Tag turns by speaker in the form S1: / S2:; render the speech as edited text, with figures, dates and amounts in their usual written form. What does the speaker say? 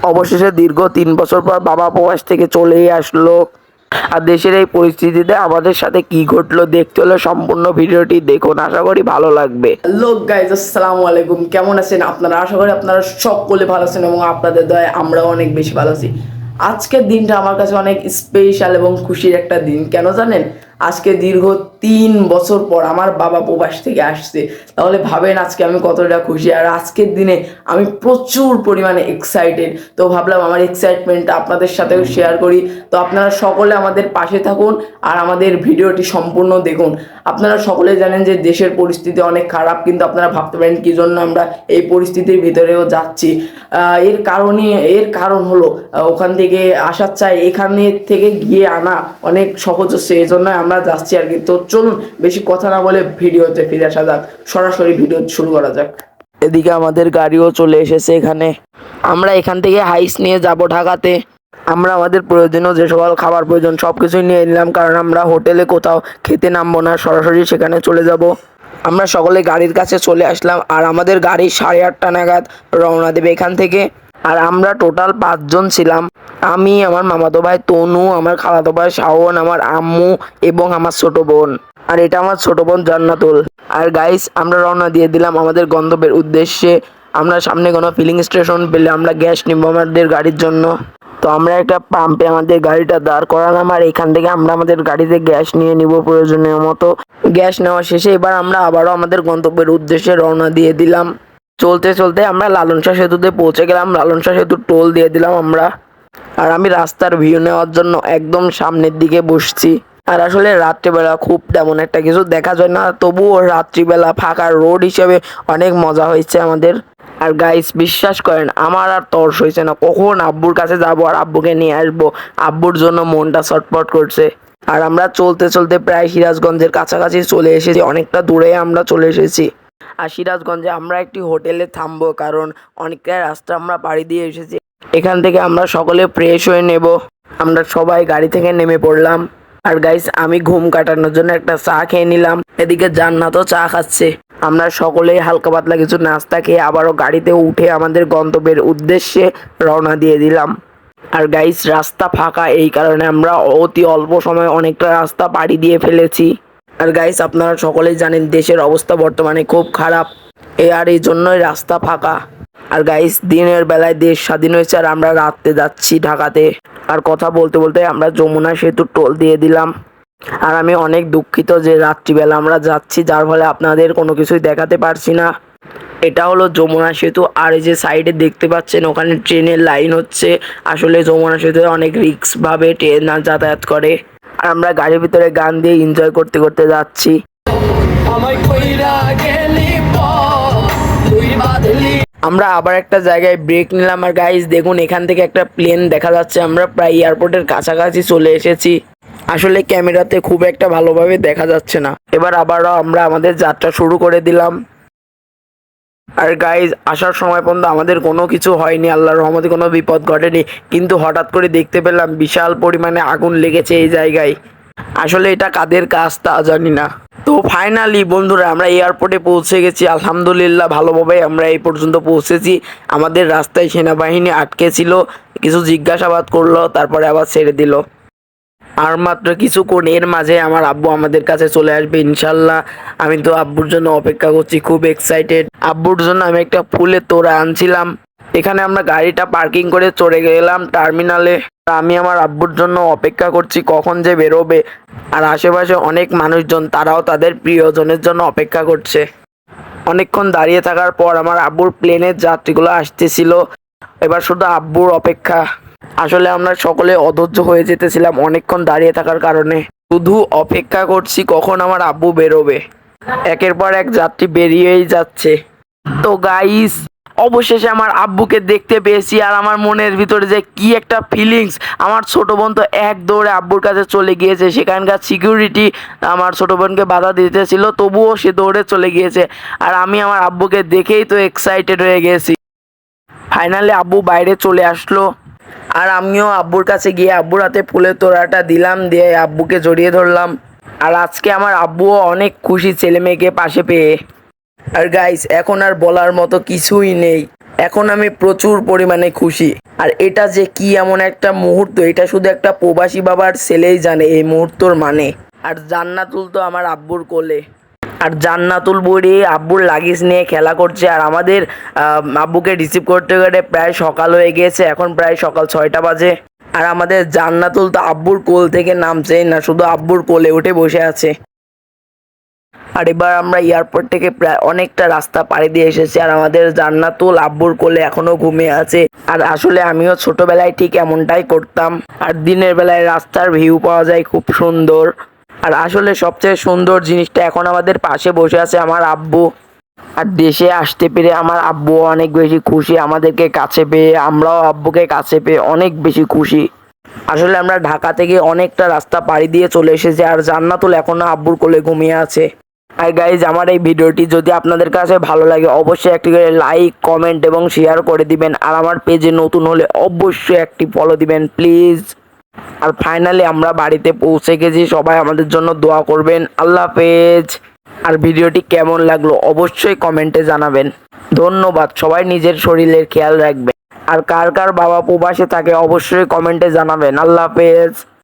S1: অবশেষে দীর্ঘ ৩ বছর পর বাবা প্রবাস থেকে চলেই আসলো। আর দেশের এই পরিস্থিতিতে আমাদের সাথে কি ঘটলো দেখতে হলে সম্পূর্ণ ভিডিওটি দেখুন, আশা করি ভালো লাগবে।
S2: হ্যালো গাইজ, আসসালামু আলাইকুম। কেমন আছেন আপনারা? আশা করি আপনারা সকলে ভালো আছেন এবং আপনাদের দয়ায় আমরাও অনেক বেশি ভালো আছি। আজকের দিনটা আমার কাছে অনেক স্পেশাল এবং খুশির একটা দিন। কেন জানেন? আজকে দীর্ঘ ৩ বছর পর আমার বাবা প্রবাস থেকে আসছে। তাহলে ভাবেন আজকে আমি কতটা খুশি। আর আজকের দিনে আমি প্রচুর পরিমাণে এক্সাইটেড। তো ভাবলাম আমার এক্সাইটমেন্টটা আপনাদের সাথেও শেয়ার করি। তো আপনারা সকলে আমাদের পাশে থাকুন আর আমাদের ভিডিওটি সম্পূর্ণ দেখুন। আপনারা সকলে জানেন যে দেশের পরিস্থিতি অনেক খারাপ, কিন্তু আপনারা ভাবতে পারেন কি জন্য আমরা এই পরিস্থিতির ভিতরেও যাচ্ছি। এর কারণ হলো ওখান থেকে আসার চাই, এখানে থেকে গিয়ে আনা অনেক সহজ হচ্ছে, এই জন্য আমরা যাচ্ছি আর কি। তো চলুন বেশি কথা না বলে ভিডিওতে ফিরে আসা যাক, সরাসরি ভিডিও শুরু করা যাক।
S1: এদিকে আমাদের গাড়িও চলে এসেছে এখানে। আমরা এখান থেকে হাইস নিয়ে যাব ঢাকাতে। আমরা আমাদের প্রয়োজনীয় যে সকল খাবার প্রয়োজন সবকিছুই নিয়ে নিলাম, কারণ আমরা হোটেলে কোথাও খেতে নামবো না, সরাসরি সেখানে চলে যাব। আমরা সকলে গাড়ির কাছে চলে আসলাম আর আমাদের গাড়ি 8:30 নাগাদ রওনা দেবে এখান থেকে। আর আমরা টোটাল 5 জন ছিলাম। আমি, আমার মামাতো ভাই তনু, আমার খালাতো ভাই শাওন, আমার আম্মু এবং আমার ছোট বোন। আর এটা আমার ছোট বোন জান্নাতুল। আর গাইস, আমরা রওনা দিয়ে দিলাম আমাদের গন্তব্যের উদ্দেশ্যে। আমরা সামনে কোনো ফিলিং স্টেশন পেলে আমরা গ্যাস নিব আমাদের গাড়ির জন্য। তো আমরা একটা পাম্পে আমাদের গাড়িটা দাঁড় করালাম আর এখান থেকে আমরা আমাদের গাড়িতে গ্যাস নিয়ে নিব প্রয়োজনীয় মতো। গ্যাস নেওয়া শেষে এবার আমরা আবারও আমাদের গন্তব্যের উদ্দেশ্যে রওনা দিয়ে দিলাম। চলতে চলতে আমরা লালন শাহ সেতুতে পৌঁছে গেলাম। লালন শাহ সেতুর টোল দিয়ে দিলাম আমরা। আর আমি রাস্তার ভিউ নেওয়ার জন্য একদম সামনের দিকে বসছি। আর আসলে রাত্রিবেলা খুব তেমন একটা কিছু দেখা যায় না, তবুও রাত্রিবেলা ফাঁকা রোড হিসেবে অনেক মজা হয়েছে আমাদের। আর গাইস, বিশ্বাস করেন আমার আর তর্স হয়েছে না কখন আব্বুর কাছে যাব আর আব্বুকে নিয়ে আসবো। আব্বুর জন্য মনটা ছটফট করছে। আর আমরা চলতে চলতে প্রায় সিরাজগঞ্জের কাছাকাছি চলে এসেছি, অনেকটা দূরে আমরা চলে এসেছি। আর সিরাজগঞ্জে আমরা একটি হোটেলে থামবো, কারণ অনেকটা রাস্তা আমরা পাড়ি দিয়ে এসেছি। এখান থেকে আমরা সকলে ফ্রেশ হয়ে নেব। আমরা সবাই গাড়ি থেকে নেমে পড়লাম। আর গাইস, আমি ঘুম কাটানোর জন্য একটা চা খেয়ে নিলাম। এদিকে জান্নাতও চা খাচ্ছে। আমরা সকলেই হালকা পাতলা কিছু নাস্তা খেয়ে আবারও গাড়িতে উঠে আমাদের গন্তব্যের উদ্দেশ্যে রওনা দিয়ে দিলাম। আর গাইস, রাস্তা ফাঁকা, এই কারণে আমরা অতি অল্প সময়ে অনেকটা রাস্তা পাড়ি দিয়ে ফেলেছি। আর গাইস, আপনারা সকলেই জানেন দেশের অবস্থা বর্তমানে খুব খারাপ, আর এই জন্যই রাস্তা ফাঁকা। আর গাইস, দিনের বেলায় দেশ স্বাধীন হয়েছে আর আমরা রাতে যাচ্ছি ঢাকাতে। আর কথা বলতে বলতে আমরা যমুনা সেতুর টোল দিয়ে দিলাম। আর আমি অনেক দুঃখিত যে রাত্রিবেলা আমরা যাচ্ছি, যার ফলে আপনাদের কোনো কিছুই দেখাতে পারছি না। এটা হলো যমুনা সেতু। আর এই যে সাইডে দেখতে পাচ্ছেন ওখানে ট্রেনের লাইন হচ্ছে। আসলে যমুনা সেতু অনেক রিস্ক ভাবে ট্রেন যাতায়াত করে। আর আমরা গাড়ির ভিতরে গান দিয়ে এনজয় করতে করতে যাচ্ছি। আমরা আবার একটা জায়গায় ব্রেক নিলাম। আর গাইস দেখুন, এখান থেকে একটা প্লেন দেখা যাচ্ছে। আমরা প্রায় এয়ারপোর্টের কাছাকাছি চলে এসেছি। আসলে ক্যামেরাতে খুব একটা ভালোভাবে দেখা যাচ্ছে না। এবার আবারও আমরা আমাদের যাত্রা শুরু করে দিলাম। আর গাইজ, আসার সময় পর্যন্ত আমাদের কোনো কিছু হয়নি, আল্লাহর রহমতে কোনো বিপদ ঘটেনি। কিন্তু হঠাৎ করে দেখতে পেলাম বিশাল পরিমাণে আগুন লেগেছে এই জায়গায়। আসলে এটা কাদের কাজ তা জানি না। তো ফাইনালি বন্ধুরা, আমরা এয়ারপোর্টে পৌঁছে গেছি আলহামদুলিল্লাহ। ভালোভাবে আমরা এই পর্যন্ত পৌঁছেছি। আমাদের রাস্তায় সেনাবাহিনী আটকে ছিল, কিছু জিজ্ঞাসাবাদ করলো, তারপরে আবার ছেড়ে দিল। আর মাত্র কিছুক্ষণ এর মাঝে আমার আব্বু আমাদের কাছে চলে আসবে ইনশাল্লাহ। আমি তো আব্বুর জন্য অপেক্ষা করছি, খুব এক্সাইটেড। আব্বুর জন্য আমি একটা ফুলের তোড়া আনছিলাম। এখানে আমরা গাড়িটা পার্কিং করে চলে গেলাম টার্মিনালে। আমি আমার আব্বুর জন্য অপেক্ষা করছি কখন যে বেরোবে। আর আশেপাশে অনেক মানুষজন, তারাও তাদের প্রিয়জনের জন্য অপেক্ষা করছে। অনেকক্ষণ দাঁড়িয়ে থাকার পর আমার আব্বুর প্লেনের যাত্রীগুলো আসতেছিল। এবার শুধু আব্বুর অপেক্ষা। আসলে আমরা সকলে অধৈর্য হয়ে যেতেছিলাম অনেকক্ষণ দাঁড়িয়ে থাকার কারণে। শুধু অপেক্ষা করছি কখন আমার আব্বু বেরোবে। একের পর এক যাত্রী বেরিয়েই যাচ্ছে। তো গাইস, অবশেষে আমার আব্বুকে দেখতে পেয়েছি। আর আমার মনের ভিতরে যে কি একটা ফিলিংস। আমার ছোট বোন তো এক দৌড়ে আব্বুর কাছে চলে গিয়েছে। সেখানকার সিকিউরিটি আমার ছোট বোনকে বাধা দিতেছিল, তবুও সে দৌড়ে চলে গিয়েছে। আর আমি আমার আব্বুকে দেখেই তো এক্সাইটেড হয়ে গেছি। ফাইনালি আব্বু বাইরে চলে আসলো। আর আমিও আব্বুর কাছে গিয়ে আব্বুর হাতে ফুলের তোড়াটা দিলাম, দিয়ে আব্বুকে জড়িয়ে ধরলাম। আর আজকে আমার আব্বুও অনেক খুশি ছেলে মেয়েকে পাশে পেয়ে। আর গাইস, এখন আর বলার মতো কিছুই নেই। এখন আমি প্রচুর পরিমাণে খুশি। আর এটা যে কি এমন একটা মুহূর্ত, এটা শুধু একটা প্রবাসী বাবার ছেলেই জানে এই মুহূর্তর মানে। আর জান্নাতুল তো আমার আব্বুর কোলে, আর জান্নাতুল বুড়ি আব্বুর লাগেজ নিয়ে খেলা করছে। আর আমাদের আব্বুকে রিসিভ করতে গেলে প্রায় সকাল হয়ে গিয়েছে, এখন প্রায় সকাল 6টা বাজে। আর আমাদের জান্নাতুল তো আব্বুর কোল থেকে নামছেই না, শুধু আব্বুর কোলে উঠে বসে আছে। আর এবার আমরা এয়ারপোর্ট থেকে প্রায় অনেকটা রাস্তা পাড়ি দিয়ে এসেছি, আর আমাদের জান্নাতুল আব্বুর কোলে এখনো ঘুমিয়ে আছে। আর আসলে আমিও ছোটবেলায় ঠিক এমনটাই করতাম। আর দিনের বেলায় রাস্তার ভিউ পাওয়া যায় খুব সুন্দর। আর আসলে সবচেয়ে সুন্দর জিনিসটা, এখন আমাদের পাশে বসে আছে আমার আব্বু। আর দেশে আসতে পেরে আমার আব্বু অনেক বেশি খুশি, আমাদেরকে কাছে পেয়ে, আমরাও আব্বুকে কাছে পেয়ে অনেক বেশি খুশি। আসলে আমরা ঢাকা থেকে অনেকটা রাস্তা পাড়ি দিয়ে চলে এসেছি, আর জান্নাতুল এখনো আব্বুর কোলে ঘুমিয়ে আছে। আর গাইজ, আমার এই ভিডিওটি যদি আপনাদের কাছে ভালো লাগে অবশ্যই একটি করে লাইক, কমেন্ট এবং শেয়ার করে দিবেন। আর আমার পেজে নতুন হলে অবশ্যই একটি ফলো দিবেন প্লিজ। আর ফাইনালি আমরা বাড়িতে পৌঁছে গেছি, সবাই আমাদের জন্য দোয়া করবেন। আল্লাহ হাফেজ। আর ভিডিওটি কেমন লাগলো অবশ্যই কমেন্টে জানাবেন। ধন্যবাদ। সবাই নিজের শরীরের খেয়াল রাখবেন। আর কার কার বাবা প্রবাসে থাকে অবশ্যই কমেন্টে জানাবেন। আল্লাহ হাফেজ।